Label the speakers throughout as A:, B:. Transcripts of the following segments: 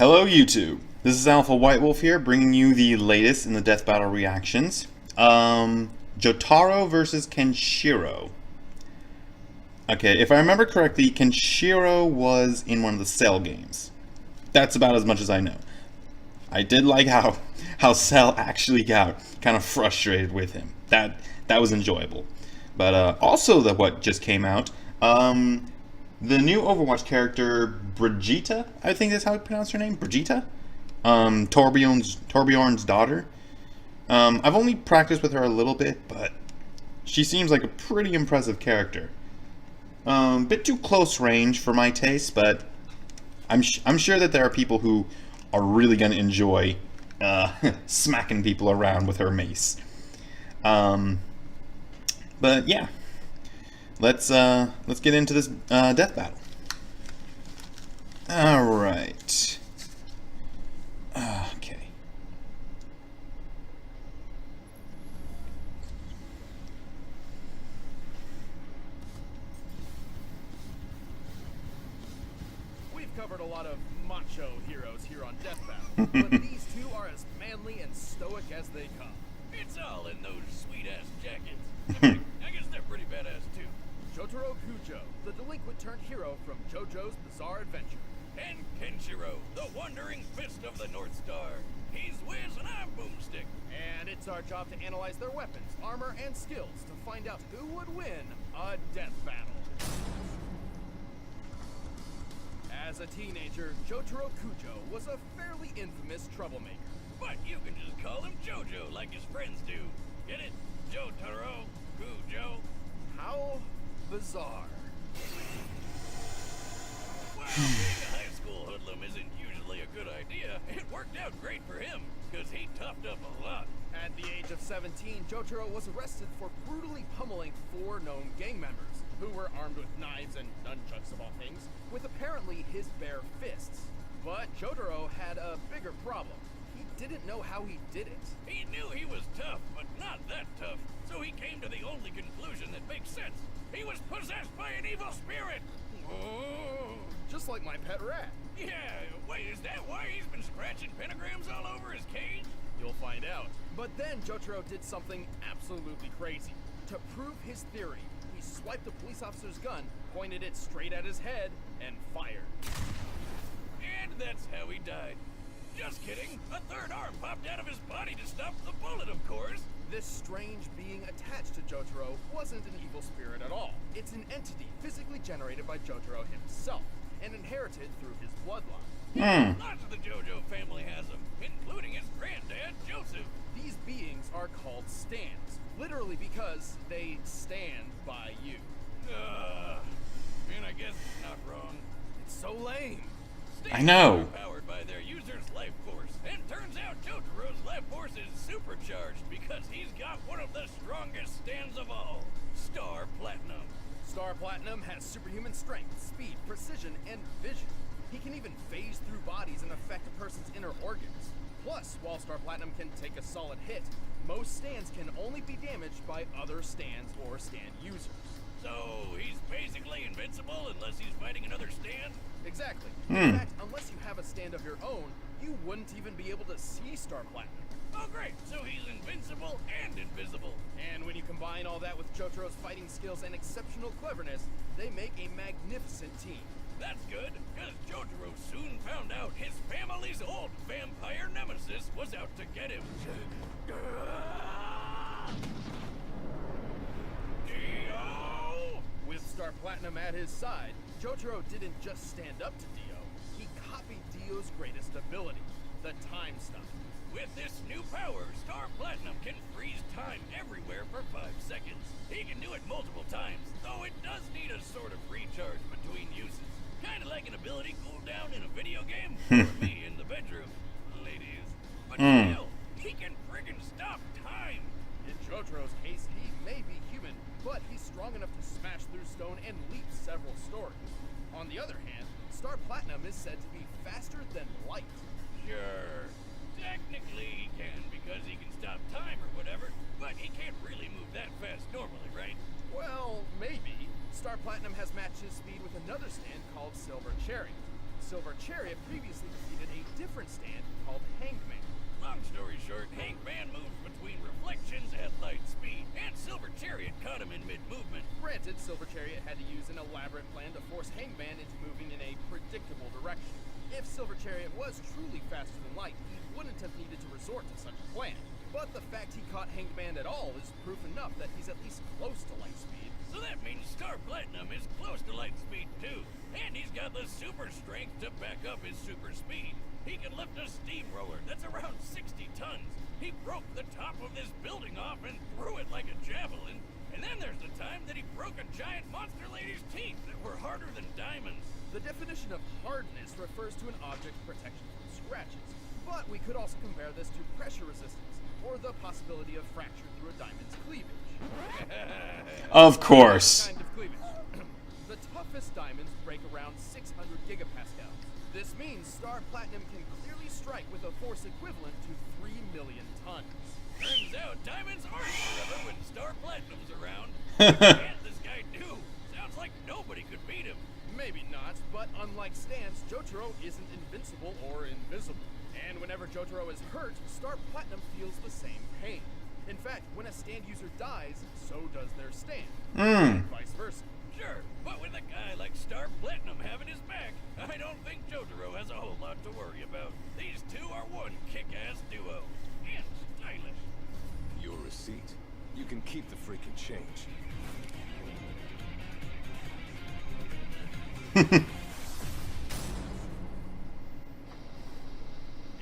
A: Hello YouTube, this is Alpha White Wolf here, bringing you the latest in the Death Battle reactions. Jotaro versus Kenshiro. Okay, if I remember correctly, Kenshiro was in one of the Cell games. That's about as much as I know. I did like how Cell actually got kind of frustrated with him. That was enjoyable. But also what just came out, the new Overwatch character, Brigitte, I think that's how you pronounce her name, Brigitte? Torbjorn's daughter. I've only practiced with her a little bit, but she seems like a pretty impressive character. Bit too close range for my taste, but I'm sure that there are people who are really going to enjoy smacking people around with her mace. But yeah. Let's get into this death battle. All right. Okay.
B: We've covered a lot of macho heroes here on Death Battle, but these two are as manly and stoic as they come. It's all in those sweet-ass jackets. I guess they're pretty badass too. Jotaro, the delinquent turned hero from JoJo's Bizarre Adventure. And Kenshiro, the wandering fist of the North Star. He's Wiz and I'm Boomstick. And it's our job to analyze their weapons, armor, and skills to find out who would win a death battle. As a teenager, Jotaro was a fairly infamous troublemaker. But you can just call him JoJo like his friends do. Get it? Jotaro, Kujo. How bizarre. Well, being a high school hoodlum isn't usually a good idea. It worked out great for him, because he toughed up a lot. At the age of 17, Jotaro was arrested for brutally pummeling 4 known gang members, who were armed with knives and nunchucks of all things, with apparently his bare fists. But Jotaro had a bigger problem. He didn't know how he did it. He knew he was tough, but not that tough, so he came to the only conclusion that makes sense. He was possessed by an evil spirit! Oh, just like my pet rat. Yeah, wait, is that why he's been scratching pentagrams all over his cage? You'll find out. But then Jotaro did something absolutely crazy. To prove his theory, he swiped a police officer's gun, pointed it straight at his head, and fired. And that's how he died. Just kidding. A third arm popped out of his body to stop the bullet, of course. This strange being attached to Jotaro wasn't an evil spirit at all. It's an entity physically generated by Jotaro himself and inherited through his bloodline. Lots of the JoJo family has them, including his granddad, Joseph. These beings are called stands, literally because they stand by you. And I guess it's not wrong. It's so lame.
A: I know.
B: Powered by their user's life force, and turns out Jotaro's life force is supercharged because he's got one of the strongest stands of all, Star Platinum. Star Platinum has superhuman strength, speed, precision, and vision. He can even phase through bodies and affect a person's inner organs. Plus, while Star Platinum can take a solid hit, most stands can only be damaged by other stands or stand users. So, he's basically invincible unless he's fighting another stand? Exactly. In fact, unless you have a stand of your own, you wouldn't even be able to see Star Platinum. Oh great, so he's invincible and invisible. And when you combine all that with Jotaro's fighting skills and exceptional cleverness, they make a magnificent team. That's good, because Jotaro soon found out his family's old vampire nemesis was out to get him. With Star Platinum at his side, Jotaro didn't just stand up to Dio, he copied Dio's greatest ability, the Time Stop. With this new power, Star Platinum can freeze time everywhere for 5 seconds. He can do it multiple times, though it does need a sort of recharge between uses. Kinda like an ability cooldown in a video game, or me in the bedroom, ladies. But still, he can friggin' stop time. In Jotaro's case, he may be human, but he's strong enough to smash through stone and leap several stories. On the other hand, Star Platinum is said to be faster than light. Sure. Technically he can, because he can stop time or whatever, but he can't really move that fast normally, right? Well, maybe. Star Platinum has matched his speed with another stand called Silver Cherry. Silver Chariot previously defeated a different stand called Hangman.
C: Long story short, Hangman moved between reflections at light speed, and Silver Chariot caught him in mid-movement.
B: Granted, Silver Chariot had to use an elaborate plan to force Hangman into moving in a predictable direction. If Silver Chariot was truly faster than light, he wouldn't have needed to resort to such a plan. But the fact he caught Hangman at all is proof enough that he's at least close to light speed.
C: So that means Star Platinum is close to light speed too, and he's got the super strength to back up his super speed. He can lift a steamroller that's around 60 tons. He broke the top of this building off and threw it like a javelin. And then there's the time that he broke a giant monster lady's teeth that were harder than diamonds.
B: The definition of hardness refers to an object's protection from scratches. But we could also compare this to pressure resistance, or the possibility of fracture through a diamond's cleavage.
A: Of course.
B: Kind of cleavage. The toughest diamonds break around 600 gigapascals. This means Star Platinum can clearly strike with a force equivalent to 3 million tons.
C: Turns out diamonds aren't forever when Star Platinum's around. What can this guy do? Sounds like nobody could beat him.
B: Maybe not, but unlike Stans, Jotaro isn't invincible or invisible. And whenever Jotaro is hurt, Star Platinum feels the same pain. In fact, when a stand user dies, so does their stand. And vice versa.
C: Sure, but with a guy like Star Platinum having his back, I don't think Jotaro has a whole lot to worry about. These two are one kick-ass duo. And stylish.
D: Your receipt. You can keep the freaking change.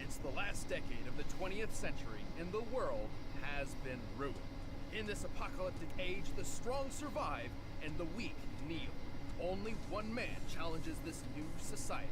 B: It's the last decade of the 20th century, and the world has been ruined. In this apocalyptic age, the strong survive, and the weak kneel. Only one man challenges this new society.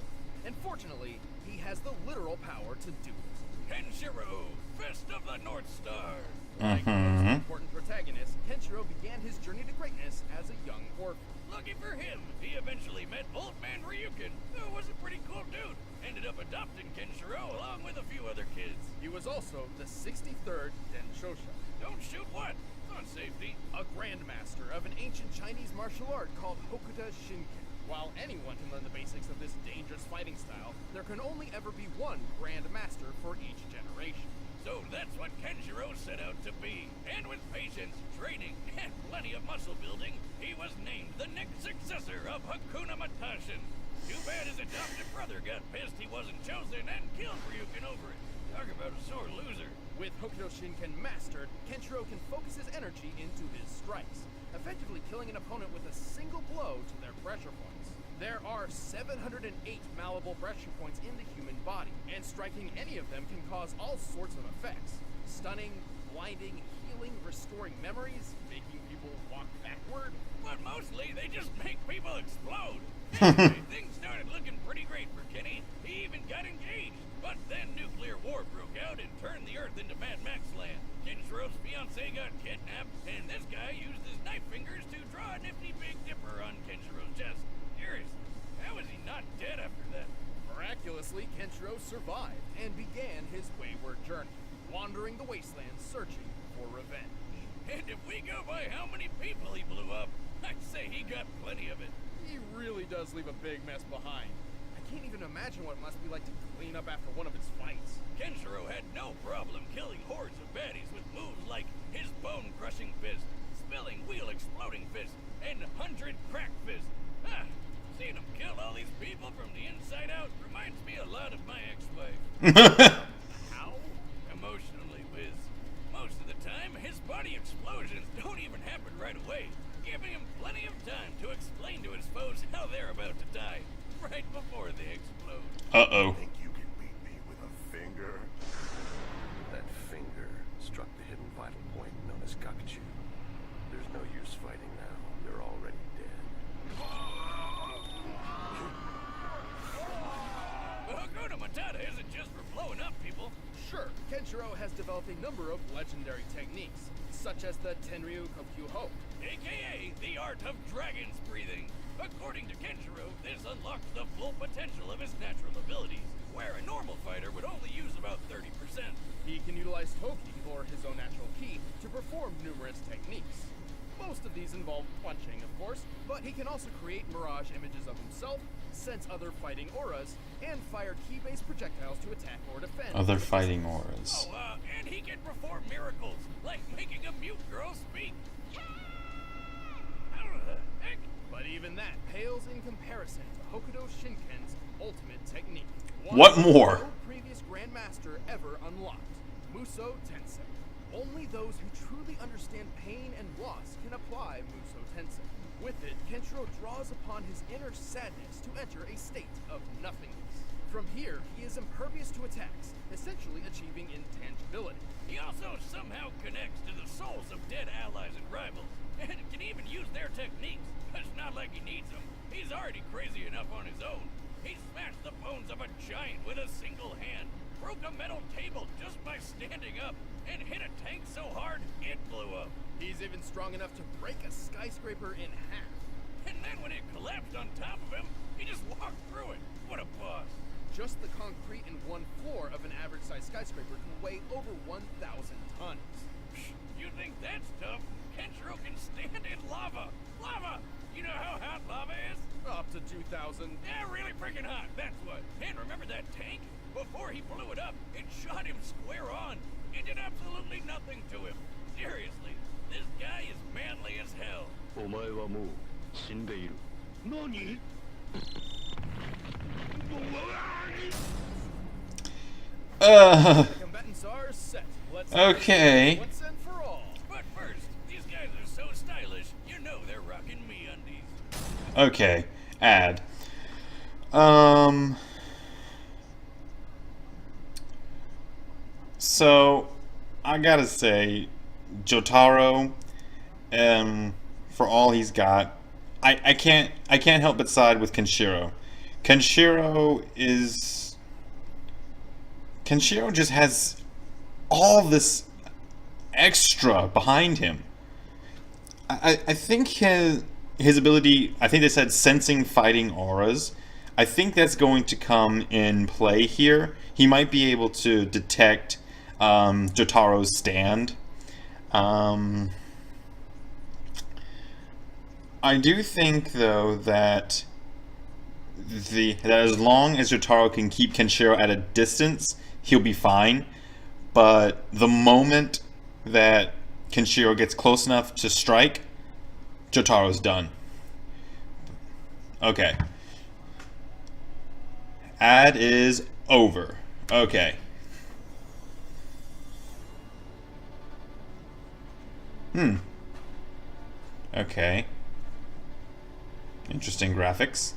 B: And fortunately, he has the literal power to do it.
C: Kenshiro, Fist of the North Star.
B: Like most important protagonists, Kenshiro began his journey to greatness as a young orphan.
C: Lucky for him, he eventually met Old Man Ryukin, who was a pretty cool dude. Ended up adopting Kenshiro along with a few other kids.
B: He was also the 63rd Denshosha.
C: Don't shoot what? On safety.
B: A grandmaster of an ancient Chinese martial art called Hokuto Shinken. While anyone can learn the basics of this dangerous fighting style, there can only ever be one grandmaster for each generation.
C: So that's what Kenshiro set out to be. And with patience, training, and plenty of muscle building, he was named the next successor of Hakuna Matashin. Too bad his adopted brother got pissed he wasn't chosen and killed Ryukin over it. Talk about a sore loser.
B: With Hokuto Shinken mastered, Kenshiro can focus his energy into his strikes, effectively killing an opponent with a single blow to their pressure points. There are 708 malleable pressure points in the human body, and striking any of them can cause all sorts of effects. Stunning, blinding, healing, restoring memories, making people walk backward.
C: But mostly, they just make people explode. Anyway, things started looking pretty great for Kenny. He even got engaged. But then nuclear war broke out and turned the Earth into Mad Max land. Kenshiro's fiancée got kidnapped, and this guy used his knife fingers to draw a nifty Big Dipper on Kenshiro's chest. Seriously, how is he not dead after that?
B: Miraculously, Kenshiro survived and began his wayward journey, wandering the wastelands searching for revenge.
C: And if we go by how many people he blew up, I'd say he got plenty of it.
B: He really does leave a big mess behind. I can't even imagine what it must be like to clean up after one of his fights.
C: Kenshiro had no problem killing hordes of baddies with moves like his bone-crushing fist, spilling wheel-exploding fist, and 100 crack fist. Seeing him kill all these people from the inside out reminds me a lot of my ex-wife.
B: How?
C: Emotionally, Wiz. Most of the time, his body explosions don't even happen right away, giving him plenty of time to explain to his foes how they're about to die, right before they explode.
A: Uh-oh.
D: Think you can beat me with a finger? That finger struck the hidden vital point known as Kakuchu. There's no use fighting now. They're already dead.
C: But Hakuna Matata isn't just for blowing up people.
B: Sure, Kenshiro has developed a number of legendary techniques, such as the Tenryu Kokyu-ho.
C: AKA the art of dragon's breathing. According to Kenshiro, this unlocks the full potential of his natural abilities, where a normal fighter would only use about 30%.
B: He can utilize Toki, or his own natural ki, to perform numerous techniques. Most of these involve punching, of course, but he can also create mirage images of himself, sense other fighting auras, and fire ki-based projectiles to attack or defend.
A: Other fighting auras.
C: Oh, and he can perform miracles, like making a mute girl speak. Heck?
B: But even that pales in comparison to Hokuto Shinken's ultimate technique.
A: What more?
B: No previous Grandmaster ever unlocked. Muso Tensei. Only those who truly understand pain and loss can apply Muso Tensei. With it, Kenshiro draws upon his inner sadness to enter a state of nothingness. From here, he is impervious to attacks, essentially achieving intangibility.
C: He also somehow connects to the souls of dead allies and rivals, and can even use their techniques. It's not like he needs them. He's already crazy enough on his own. He smashed the bones of a giant with a single hand, broke a metal table just by standing up, and hit a tank so hard it blew up.
B: He's even strong enough to break a skyscraper in half.
C: And then when it collapsed on top of him, he just walked through it. What a boss.
B: Just the concrete in one floor of an average-sized skyscraper can weigh over 1,000 tons.
C: You think that's tough? Kenshiro can stand in lava. Lava! You know how hot lava is?
B: Up to 2,000.
C: Yeah, really freaking hot, that's what. And remember that tank? Before he blew it up, it shot him square on. It did absolutely nothing to him. Seriously, this guy is manly as hell.
E: お前はもう死んでいる。何？
B: Combatants are set. Let's
A: Okay.
B: once and for all.
C: But first, these guys are so stylish, you know they're rocking MeUndies.
A: Okay. Add. So, I gotta say, Jotaro, for all he's got, I can't help but side with Kenshiro. Kenshiro just has all this extra behind him. I think his ability, I think they said sensing fighting auras, I think that's going to come in play here. He might be able to detect Jotaro's stand. I do think, though, that as long as Jotaro can keep Kenshiro at a distance, he'll be fine. But the moment that Kenshiro gets close enough to strike, Jotaro's done. Okay. Ad is over. Okay. Okay. Interesting graphics.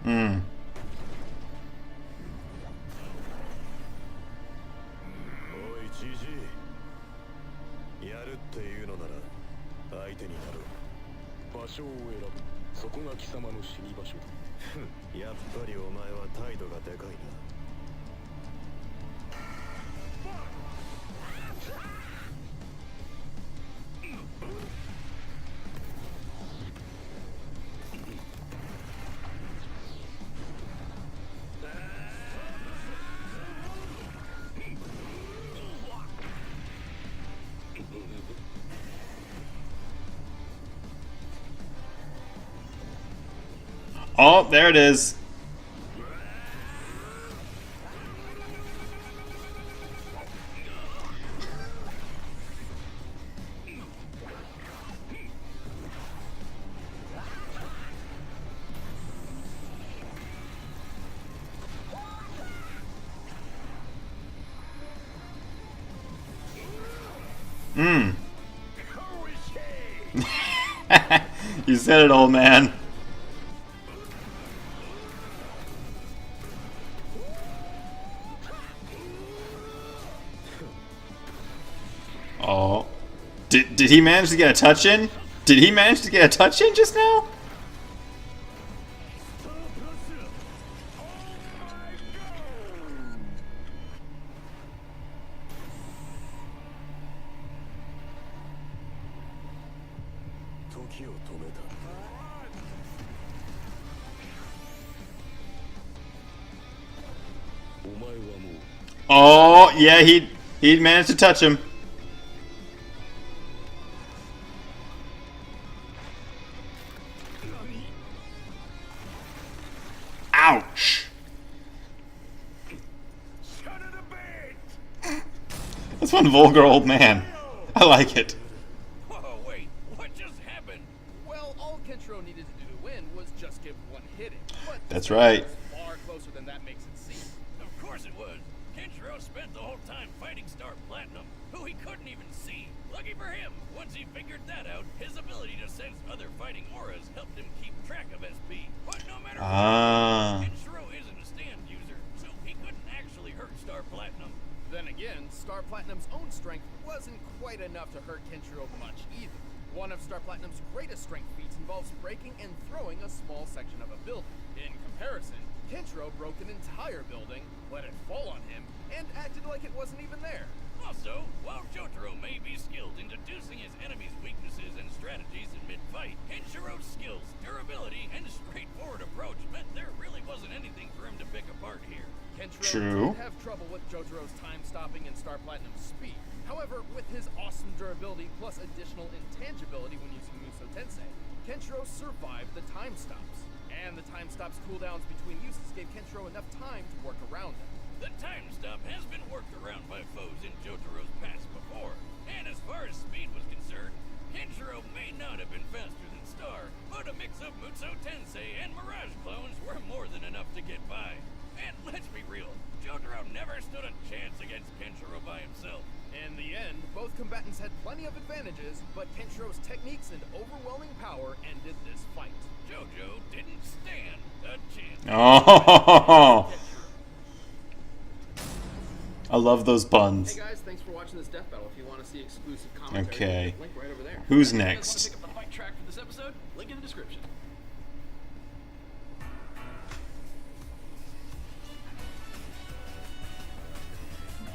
A: Hmm.
D: おいじじいやるっていうのなら相手になろう場所を選ぶそこが貴様の死に場所だやっぱりお前は態度がでかいな
A: Oh, there it is. You said it, old man. Oh. Did he manage to get a touch in? Did he manage to get a touch in just now?
D: お前はもう
A: Oh, yeah, he managed to touch him. Ouch. That's one vulgar old man. I like it.
C: Whoa, wait, what just happened?
B: Well, all Kenshiro needed to do to win was just give one hit in. But
A: That's right.
B: far closer than that makes it seem.
C: Of course it was. Kenshiro spent the whole time fighting Star Platinum, who he couldn't even see. Lucky for him, once he figured that out, his ability to sense other fighting auras helped him keep track of SP. But no matter what, Kenshiro isn't a stand user, so he couldn't actually hurt Star Platinum.
B: Then again, Star Platinum's own strength wasn't quite enough to hurt Kenshiro much either. One of Star Platinum's greatest strength feats involves breaking and throwing a small section of a building. In comparison, Kenshiro broke an entire building, let it fall on him, and acted like it wasn't even there.
C: Also, while Jotaro may be skilled in deducing his enemy's weaknesses and strategies in mid-fight, Kenshiro's skills, durability, and straightforward approach meant there really wasn't anything for him to pick apart here.
B: Kenshiro did have trouble with Jotaro's time stopping and Star Platinum's speed. However, with his awesome durability plus additional intangibility when using Muso Tensei, Kenshiro survived the time stops. And the time stops cooldowns between uses gave Kenshiro enough time to work around them.
C: The time stop has been worked around by foes in Jotaro's past before, and as far as speed was concerned, Kenshiro may not have been faster than Star, but a mix of Muso Tensei and Mirage clones were more than enough to get by. And let's be real, Jotaro never stood a chance against Kenshiro by himself.
B: In the end, both combatants had plenty of advantages, but Kenshiro's techniques and overwhelming power ended this fight.
C: Jojo didn't stand a chance.
A: Oh, I love those buns.
B: Hey guys, thanks for watching this death battle. If you want to see exclusive commentary,
A: Okay.
B: link right over there.
A: Who's
B: And if you guys
A: next?
B: want to pick up the fight track for this episode, link in the description.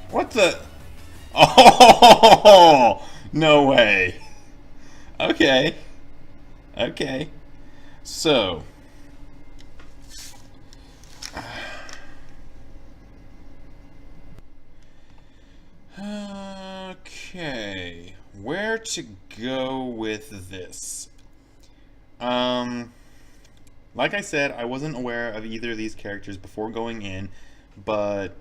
A: What the? Oh, no way. Okay. Okay. So. Okay. Where to go with this? Like I said, I wasn't aware of either of these characters before going in, but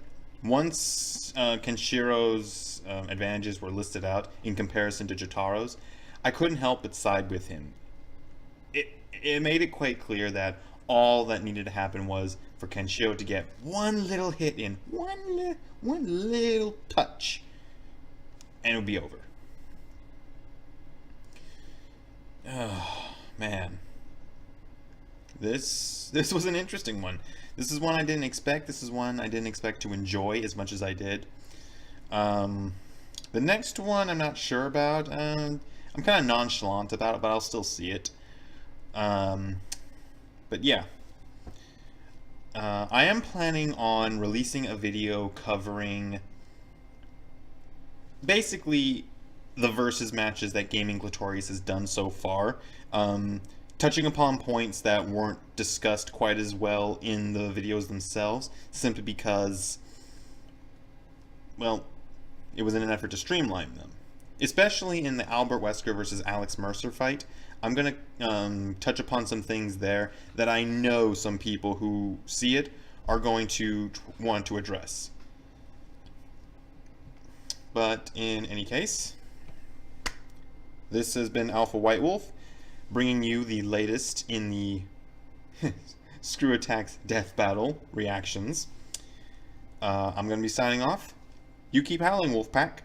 A: once Kenshiro's advantages were listed out in comparison to Jotaro's, I couldn't help but side with him. It made it quite clear that all that needed to happen was for Kenshiro to get one little hit in, one little touch, and it would be over. Oh, man. This was an interesting one. This is one I didn't expect. This is one I didn't expect to enjoy as much as I did. The next one I'm not sure about. I'm kind of nonchalant about it, but I'll still see it. But yeah. I am planning on releasing a video covering basically the versus matches that Gaming Glatorius has done so far. Touching upon points that weren't discussed quite as well in the videos themselves, simply because, well, it was in an effort to streamline them. Especially in the Albert Wesker versus Alex Mercer fight, I'm going to touch upon some things there that I know some people who see it are going to want to address. But in any case, this has been Alpha White Wolf, bringing you the latest in the ScrewAttack's Death Battle reactions. I'm going to be signing off. You keep howling, Wolfpack.